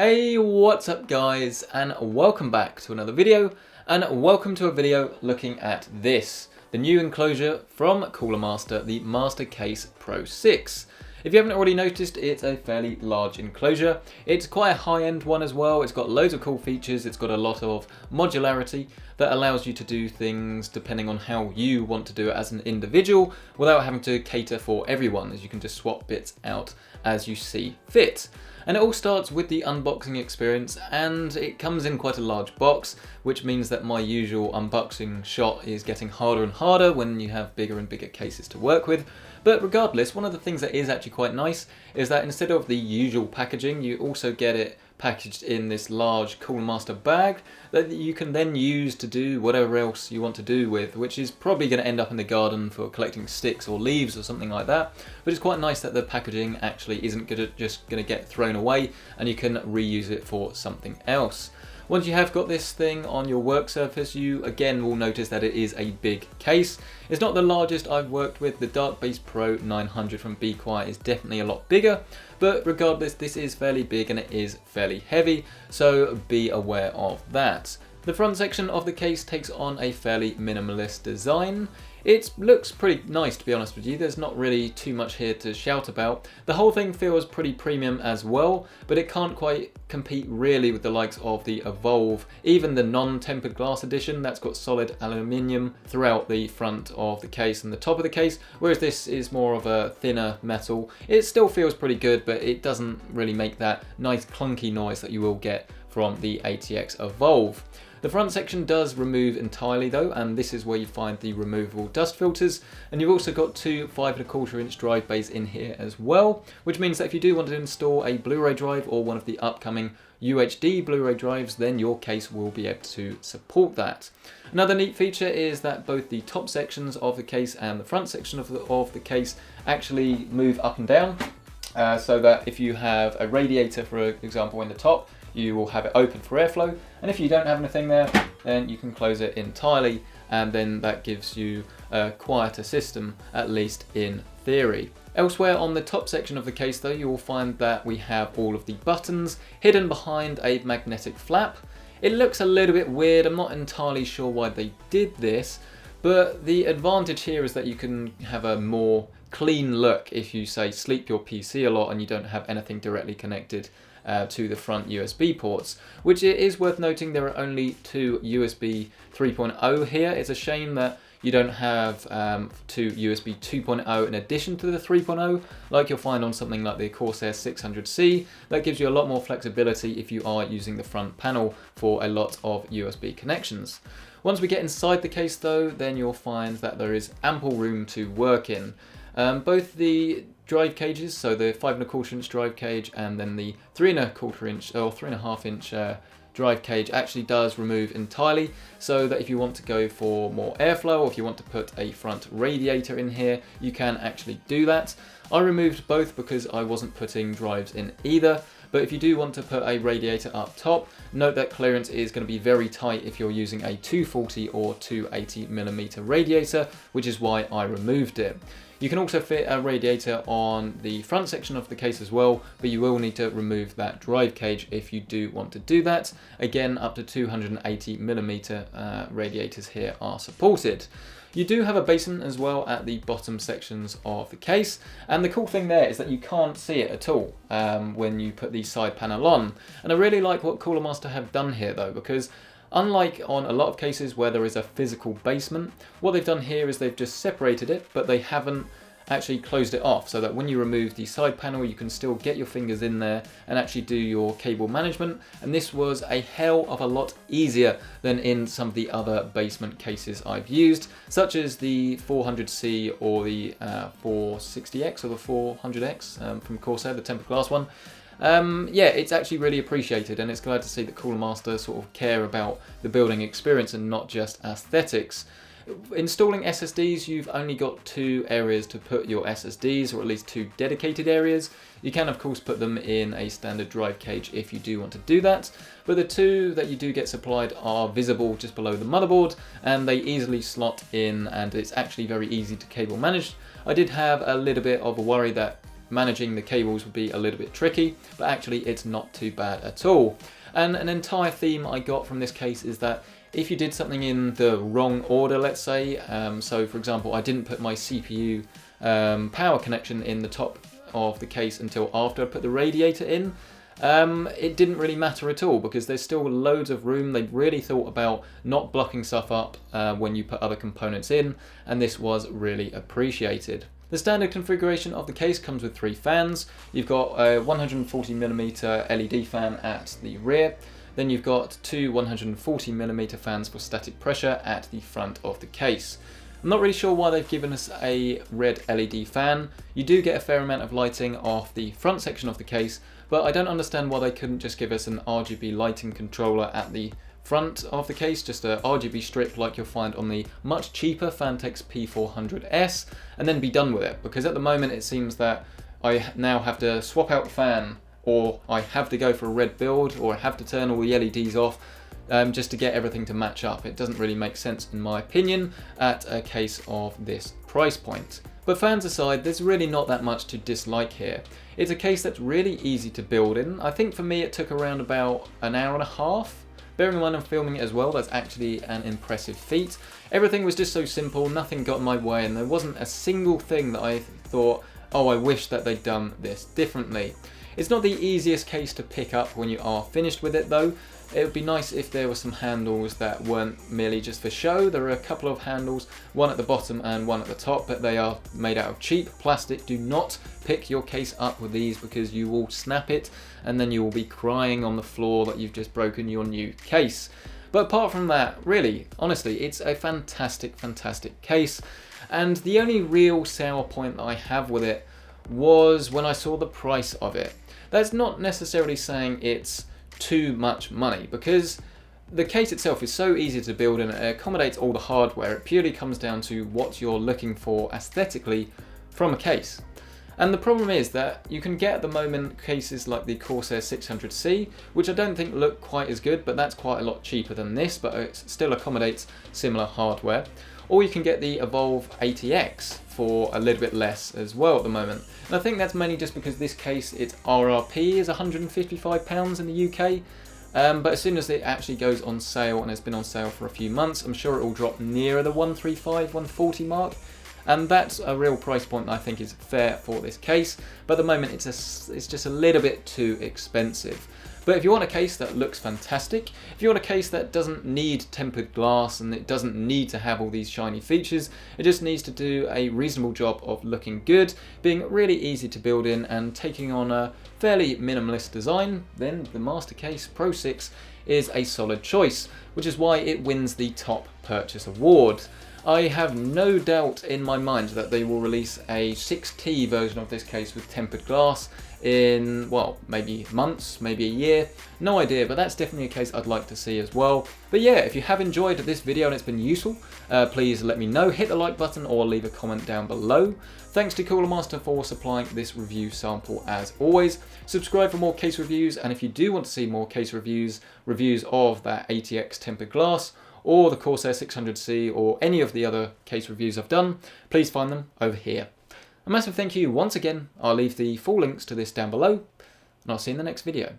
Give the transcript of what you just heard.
Hey, what's up guys, and welcome back to another video, and welcome to a video looking at this, the new enclosure from Coolermaster, the MasterCase Pro 6. If you haven't already noticed, it's a fairly large enclosure. It's quite a high-end one as well. It's got loads of cool features. It's got a lot of modularity that allows you to do things depending on how you want to do it as an individual without having to cater for everyone, as you can just swap bits out as you see fit. And it all starts with the unboxing experience, and it comes in quite a large box, which means that my usual unboxing shot is getting harder and harder when you have bigger and bigger cases to work with. But regardless, one of the things that is actually quite nice is that instead of the usual packaging, you also get it packaged in this large Coolermaster bag that you can then use to do whatever else you want to do with, which is probably going to end up in the garden for collecting sticks or leaves or something like that. But it's quite nice that the packaging actually isn't just going to get thrown away and you can reuse it for something else. Once you have got this thing on your work surface, you again will notice that it is a big case. It's not the largest I've worked with. The Dark Base Pro 900 from Be Quiet is definitely a lot bigger, but regardless, this is fairly big and it is fairly heavy, so be aware of that. The front section of the case takes on a fairly minimalist design. It looks pretty nice, to be honest with you. There's not really too much here to shout about. The whole thing feels pretty premium as well, but it can't quite compete really with the likes of the Evolve, even the non-tempered glass edition that's got solid aluminium throughout the front of the case and the top of the case, whereas this is more of a thinner metal. It still feels pretty good, but it doesn't really make that nice clunky noise that you will get from the ATX Evolve. The front section does remove entirely though, and this is where you find the removable dust filters, and you've also got two 5¼ drive bays in here as well, which means that if you do want to install a Blu-ray drive or one of the upcoming UHD Blu-ray drives, then your case will be able to support that. Another neat feature is that both the top sections of the case and the front section of the case actually move up and down, so that if you have a radiator, for example, in the top, you will have it open for airflow, and if you don't have anything there, then you can close it entirely, and then that gives you a quieter system, at least in theory. Elsewhere on the top section of the case though, you will find that we have all of the buttons hidden behind a magnetic flap. It looks a little bit weird. I'm not entirely sure why they did this, but the advantage here is that you can have a more clean look if you say sleep your PC a lot and you don't have anything directly connected to the front USB ports, which it is worth noting there are only two USB 3.0 here. It's a shame that you don't have two USB 2.0 in addition to the 3.0 like you'll find on something like the Corsair 600C. That gives you a lot more flexibility if you are using the front panel for a lot of USB connections. Once we get inside the case though, then you'll find that there is ample room to work in. Both the drive cages, so the 5¼ drive cage and then the 3¼ or 3.5" drive cage actually does remove entirely, so that if you want to go for more airflow or if you want to put a front radiator in here, you can actually do that. I removed both because I wasn't putting drives in either, but if you do want to put a radiator up top, note that clearance is going to be very tight if you're using a 240 or 280mm radiator, which is why I removed it. You can also fit a radiator on the front section of the case as well, but you will need to remove that drive cage if you do want to do that. Again, up to 280mm radiators here are supported. You do have a basement as well at the bottom sections of the case, and the cool thing there is that you can't see it at all when you put the side panel on. And I really like what Coolermaster have done here though, because unlike on a lot of cases where there is a physical basement, what they've done here is they've just separated it, but they haven't actually closed it off, so that when you remove the side panel you can still get your fingers in there and actually do your cable management. And this was a hell of a lot easier than in some of the other basement cases I've used, such as the 400C or the 460X or the 400X from Corsair, the tempered glass one. Yeah, it's actually really appreciated, and it's glad to see that Coolermaster sort of care about the building experience and not just aesthetics. Installing SSDs, you've only got two areas to put your SSDs, or at least two dedicated areas. You can of course put them in a standard drive cage if you do want to do that, but the two that you do get supplied are visible just below the motherboard, and they easily slot in, and it's actually very easy to cable manage. I did have a little bit of a worry that managing the cables would be a little bit tricky, but actually it's not too bad at all. And an entire theme I got from this case is that if you did something in the wrong order, let's say, so for example, I didn't put my CPU power connection in the top of the case until after I put the radiator in, it didn't really matter at all because there's still loads of room. They really thought about not blocking stuff up when you put other components in, and this was really appreciated. The standard configuration of the case comes with 3 fans. You've got a 140mm LED fan at the rear, then you've got 2 140mm fans for static pressure at the front of the case. I'm not really sure why they've given us a red LED fan. You do get a fair amount of lighting off the front section of the case, but I don't understand why they couldn't just give us an RGB lighting controller at the front of the case, just a RGB strip like you'll find on the much cheaper Phanteks P400S, and then be done with it, because at the moment it seems that I now have to swap out the fan, or I have to go for a red build, or I have to turn all the LEDs off just to get everything to match up. It doesn't really make sense in my opinion at a case of this price point. But fans aside, there's really not that much to dislike here. It's a case that's really easy to build in. I think for me it took around about an hour and a half. Bearing in mind I'm filming it as well, that's actually an impressive feat. Everything was just so simple, nothing got in my way, and there wasn't a single thing that I thought, oh, I wish that they'd done this differently. It's not the easiest case to pick up when you are finished with it though. It would be nice if there were some handles that weren't merely just for show. There are a couple of handles, one at the bottom and one at the top, but they are made out of cheap plastic. Do not pick your case up with these because you will snap it and then you will be crying on the floor that you've just broken your new case. But apart from that, really, honestly, it's a fantastic, fantastic case. And the only real sour point that I have with it was when I saw the price of it. That's not necessarily saying it's too much money, because the case itself is so easy to build and it accommodates all the hardware. It purely comes down to what you're looking for aesthetically from a case. And the problem is that you can get at the moment cases like the Corsair 600C, which I don't think look quite as good, but that's quite a lot cheaper than this, but it still accommodates similar hardware. Or you can get the Evolve 80X for a little bit less as well at the moment. And I think that's mainly just because this case, its RRP is £155 in the UK. But as soon as it actually goes on sale, and it's been on sale for a few months, I'm sure it will drop nearer the 135, 140 mark. And that's a real price point that I think is fair for this case. But at the moment, it's just a little bit too expensive. But if you want a case that looks fantastic, if you want a case that doesn't need tempered glass and it doesn't need to have all these shiny features, it just needs to do a reasonable job of looking good, being really easy to build in and taking on a fairly minimalist design, then the MasterCase Pro 6 is a solid choice, which is why it wins the top purchase award. I have no doubt in my mind that they will release a 6T version of this case with tempered glass in, well, maybe months, maybe a year, no idea, but that's definitely a case I'd like to see as well. But yeah, if you have enjoyed this video and it's been useful, please let me know, hit the like button or leave a comment down below. Thanks to Coolermaster for supplying this review sample as always. Subscribe for more case reviews, and if you do want to see more case reviews of that ATX tempered glass, or the Corsair 600C, or any of the other case reviews I've done, please find them over here. A massive thank you once again. I'll leave the full links to this down below, and I'll see you in the next video.